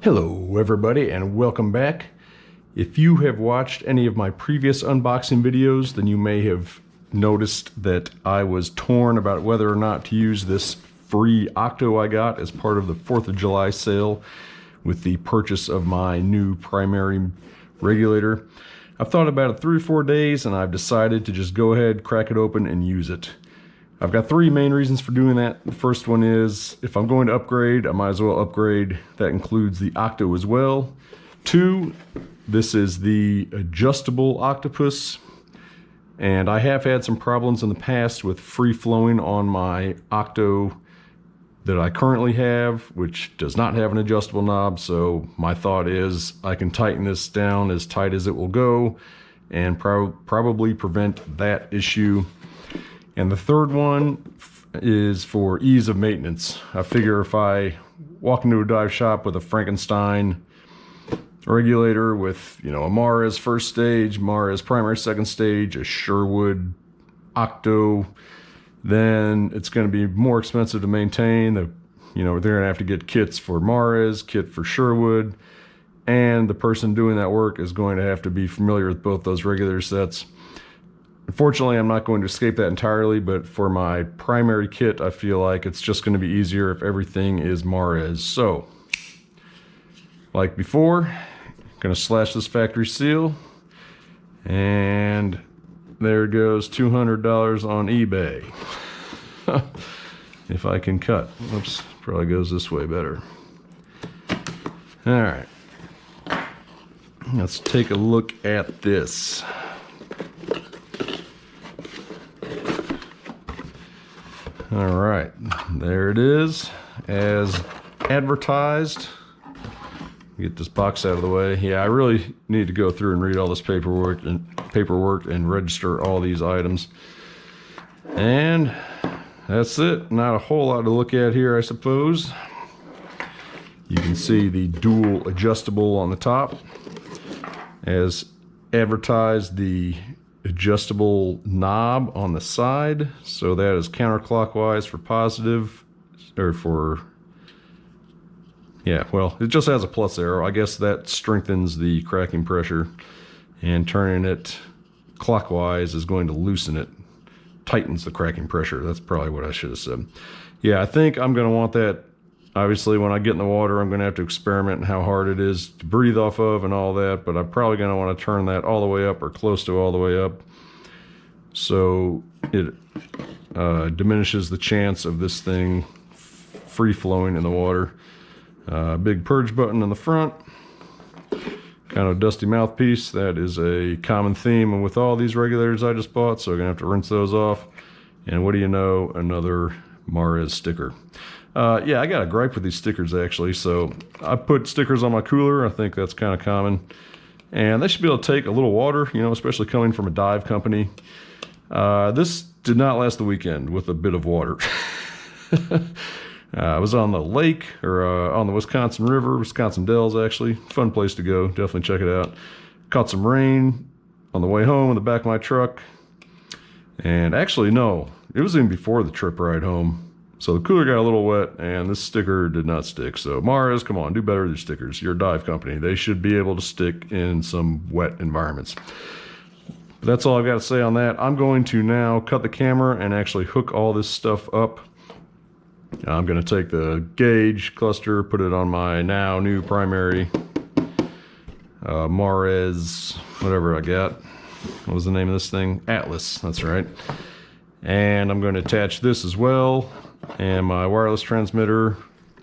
Hello everybody and welcome back. If you have watched any of my previous unboxing videos, then you may have noticed that I was torn about whether or not to use this free Octo I got as part of the 4th of July sale with the purchase of my new primary regulator. I've thought about it 3 or 4 days and I've decided to just go ahead, crack it open and use it. I've got 3 main reasons for doing that. The first one is if I'm going to upgrade, I might as well upgrade. That includes the Octo as well. 2, this is the adjustable octopus. And I have had some problems in the past with free flowing on my Octo that I currently have, which does not have an adjustable knob. So my thought is I can tighten this down as tight as it will go and probably prevent that issue. And the third one is for ease of maintenance. I figure if I walk into a dive shop with a Frankenstein regulator with, a Mares first stage, Mares primary second stage, a Sherwood Octo, then it's going to be more expensive to maintain. They're going to have to get kits for Mares, kit for Sherwood, and the person doing that work is going to have to be familiar with both those regulator sets. Unfortunately, I'm not going to escape that entirely, but for my primary kit, I feel like it's just going to be easier if everything is Mares. So, like before, I'm going to slash this factory seal, and there goes $200 on eBay. If I can cut. Oops, probably goes this way better. All right. Let's take a look at this. All right, there it is, as advertised. Get this box out of the way. Yeah, I really need to go through and read all this paperwork and register all these items. And that's it. Not a whole lot to look at here, I suppose. You can see the dual adjustable on the top. As advertised, the adjustable knob on the side, so that is counterclockwise for positive, or for, well, it just has a plus arrow. I guess that strengthens the cracking pressure, and turning it clockwise is going to loosen it, tightens the cracking pressure. That's probably what I should have said. Yeah, I think I'm going to want that. Obviously, when I get in the water, I'm going to have to experiment in how hard it is to breathe off of and all that, but I'm probably going to want to turn that all the way up or close to all the way up, so it diminishes the chance of this thing free-flowing in the water. Big purge button in the front, kind of dusty mouthpiece. That is a common theme with all these regulators I just bought, so I'm going to have to rinse those off. And what do you know, another Mares sticker. Yeah, I got a gripe with these stickers actually. So I put stickers on my cooler. I think that's kind of common. And they should be able to take a little water, especially coming from a dive company. This did not last the weekend with a bit of water. I was on the lake, or on the Wisconsin River, Wisconsin Dells actually. Fun place to go, definitely check it out. Caught some rain on the way home in the back of my truck. And actually, no, it was even before the trip ride home. So the cooler got a little wet and this sticker did not stick. So Mares, come on, do better with your stickers. You're a dive company. They should be able to stick in some wet environments. But that's all I've got to say on that. I'm going to now cut the camera and actually hook all this stuff up. I'm going to take the gauge cluster, put it on my now new primary Mares, whatever I got. What was the name of this thing? Atlas, that's right. And I'm going to attach this as well, and my wireless transmitter,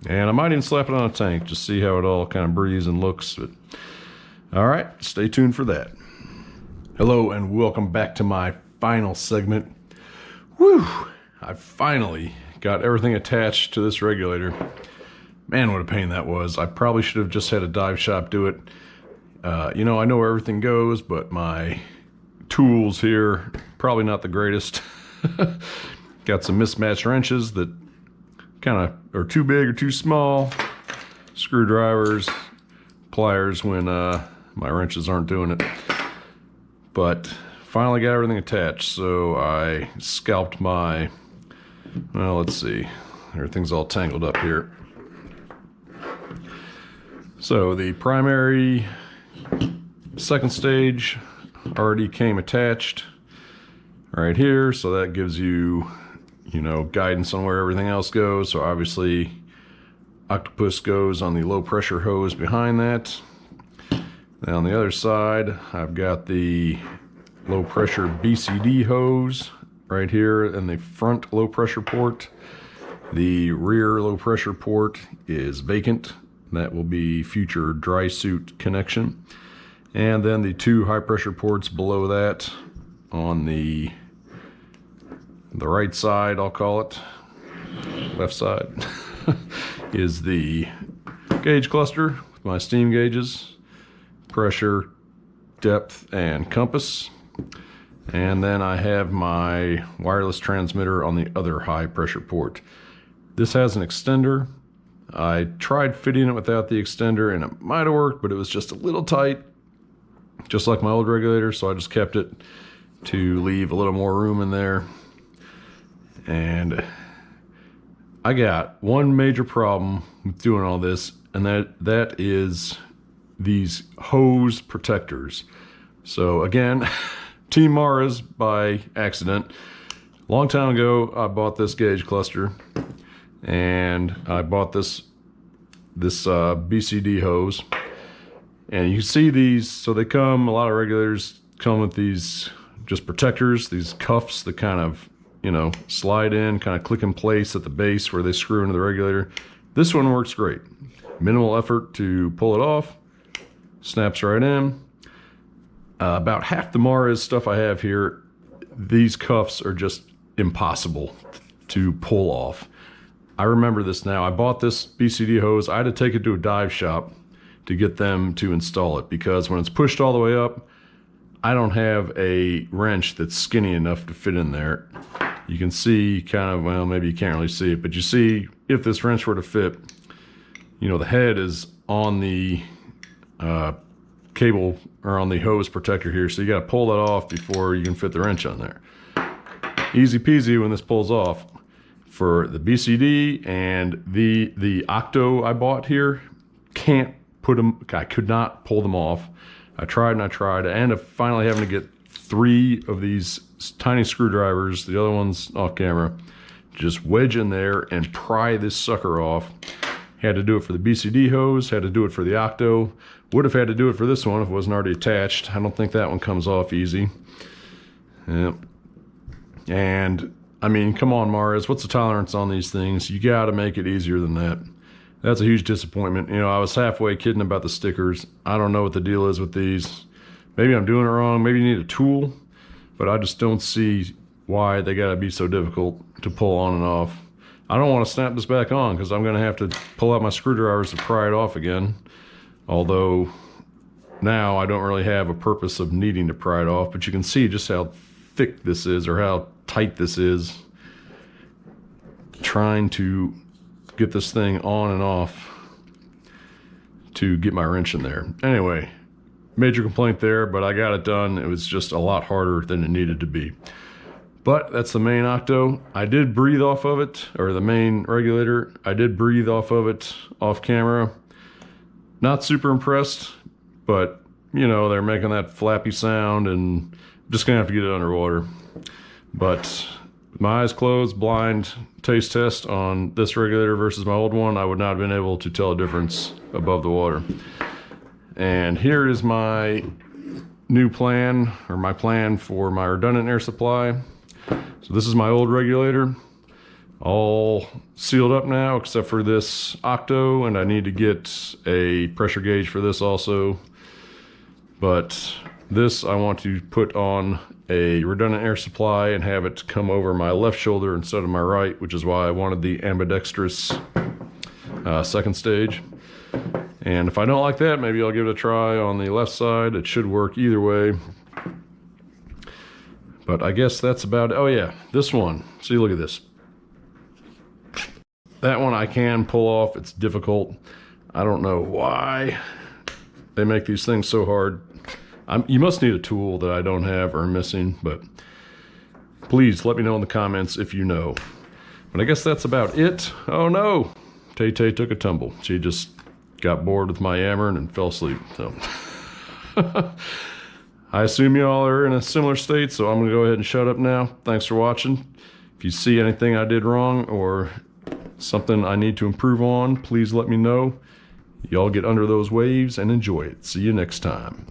and I might even slap it on a tank, just see how it all kind of breathes and looks. But all right, stay tuned for that. Hello and welcome back to my final segment. Whew, I finally got everything attached to this regulator. Man, what a pain that was. I probably should have just had a dive shop do it. I know where everything goes, but my tools here, probably not the greatest. Got some mismatched wrenches that kind of are too big or too small. Screwdrivers, pliers when my wrenches aren't doing it. But finally got everything attached, so I scalped my, well, let's see, everything's all tangled up here. So the primary second stage already came attached right here, so that gives you, guidance on where everything else goes. So obviously Octopus goes on the low pressure hose behind that. Then on the other side, I've got the low pressure BCD hose right here in the front low pressure port. The rear low pressure port is vacant. That will be future dry suit connection. And then the two high pressure ports below that on the right side, I'll call it, left side, is the gauge cluster with my steam gauges, pressure, depth, and compass. And then I have my wireless transmitter on the other high pressure port. This has an extender. I tried fitting it without the extender and it might have worked, but it was just a little tight, just like my old regulator, so I just kept it to leave a little more room in there. And I got one major problem with doing all this, and that is these hose protectors. So again, Team Mars by accident. Long time ago, I bought this gauge cluster, and I bought this BCD hose. And you can see these, so they come, a lot of regulators come with these just protectors, these cuffs that kind of, slide in, kind of click in place at the base where they screw into the regulator. This one works great. Minimal effort to pull it off, snaps right in. About half the Mars stuff I have here, these cuffs are just impossible to pull off. I remember this now. I bought this BCD hose. I had to take it to a dive shop to get them to install it, because when it's pushed all the way up, I don't have a wrench that's skinny enough to fit in there. You can see kind of, well, maybe you can't really see it, but you see if this wrench were to fit, the head is on the cable or on the hose protector here, so you got to pull that off before you can fit the wrench on there. Easy peasy when this pulls off. For the BCD and the Octo I bought here, can't put them, I could not pull them off. I tried and I tried. I ended up finally having to get 3 of these tiny screwdrivers, the other ones off camera, just wedge in there and pry this sucker off. Had to do it for the BCD hose, had to do it for the Octo. Would have had to do it for this one if it wasn't already attached. I don't think that one comes off easy. Yep. And I mean, come on, Mars, what's the tolerance on these things? You got to make it easier than that. That's a huge disappointment. I was halfway kidding about the stickers. I don't know what the deal is with these. Maybe I'm doing it wrong. Maybe you need a tool, but I just don't see why they got to be so difficult to pull on and off. I don't want to snap this back on because I'm going to have to pull out my screwdrivers to pry it off again. Although now I don't really have a purpose of needing to pry it off, but you can see just how thick this is, or how tight this is, trying to get this thing on and off to get my wrench in there. Anyway, major complaint there, but I got it done. It was just a lot harder than it needed to be. But that's the main Octo. I did breathe off of it, or the main regulator. I did breathe off of it off camera. Not super impressed, but they're making that flappy sound, and I'm just gonna have to get it underwater. But with my eyes closed, blind taste test on this regulator versus my old one, I would not have been able to tell a difference above the water. And here is my new plan, or my plan for my redundant air supply. So this is my old regulator, all sealed up now except for this Octo, and I need to get a pressure gauge for this also. But this I want to put on a redundant air supply and have it come over my left shoulder instead of my right, which is why I wanted the ambidextrous second stage. And if I don't like that, maybe I'll give it a try on the left side. It should work either way. But I guess that's about it. Oh yeah, this one. See, look at this. That one I can pull off. It's difficult. I don't know why they make these things so hard. You must need a tool that I don't have or am missing, but please let me know in the comments if you know. But I guess that's about it. Oh no, Tay-Tay took a tumble. She just got bored with my yammering and fell asleep. So I assume you all are in a similar state, so I'm going to go ahead and shut up now. Thanks for watching. If you see anything I did wrong or something I need to improve on, please let me know. Y'all get under those waves and enjoy it. See you next time.